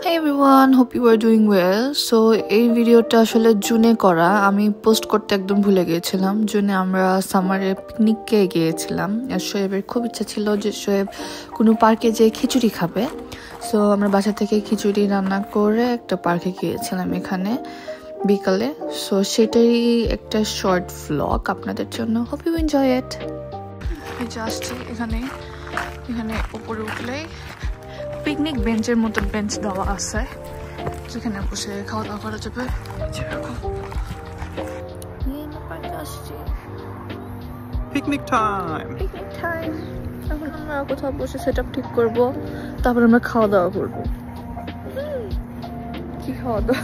Hey everyone, hope you are doing well. So এই ভিডিওটা আসলে জুনে করা, আমি পোস্ট করতে একদম ভুলে গিয়েছিলাম। জুনে আমরা সামারে পিকনিকে গিয়েছিলাম আর শোয়েবের খুব ইচ্ছা ছিল যে শোয়েব কোনো পার্কে যেয়ে খিচুড়ি খাবে। সো আমরা বাসা থেকে খিচুড়ি রান্না করে একটা পার্কে গিয়েছিলাম এখানে বিকালে। সো সেটাই একটা শর্ট ভ্লগ আপনাদের জন্য। Hope you enjoy it. এই যে আসছি এখানে উপরে উঠলেই পিকনিক বেঞ্চের মতো বেঞ্চ দেওয়া আছে যেখানে বসে খাওয়া দাওয়া করা যাবে। Picnic time. এখন আমরা কোথাও বসে সেট আপ ঠিক করবো, তারপর আমরা খাওয়া দাওয়া করবো। কি খাওয়া দাওয়া?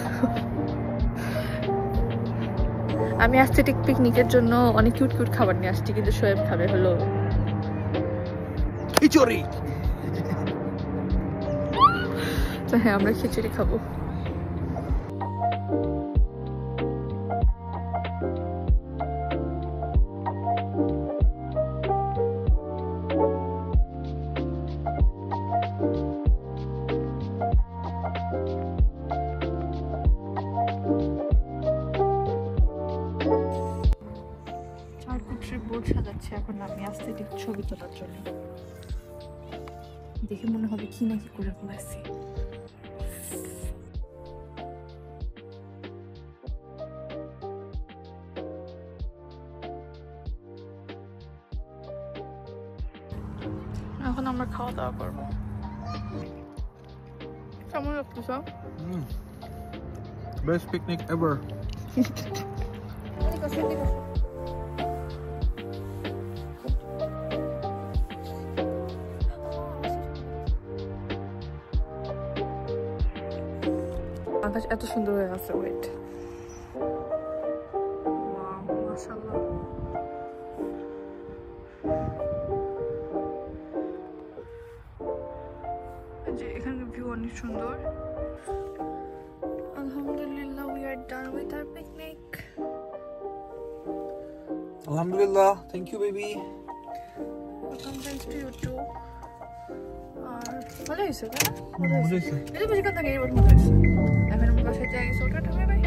আমি অ্যাস্থেটিক পিকনিকের জন্য অনেক কিউট কিউট খাবার নিয়ে আসছি, কিন্তু শোয়েব খাবে হলো খিচুড়ি। তো হ্যাঁ, আমরা খিচুড়ি খাবো। বোর্ড সাজাচ্ছে এখন আমি অ্যাস্থেটিক ছবি তোলার জন্য। দেখে মনে হবে কি না কি করে ফেলাইছি। এখন আমরা খাওয়া দাওয়া করবো। কেমন লাগতেছে? Best picnic ever. আকাশ এত সুন্দর হয়ে আছে। ওয়েট, মাশাআল্লাহ। যে এখানে ভিউ অনেক সুন্দর। আলহামদুলিল্লাহ, we are done with our picnic. আলহামদুলিল্লাহ, thank you baby. Welcome, thanks to you too. আর ভালো হয়েছে না? ভালো হয়েছে। এটা বেশি কথা নেই, মত হয়েছে। এখন আমরা বাসায় যাই। So tata, bye bye.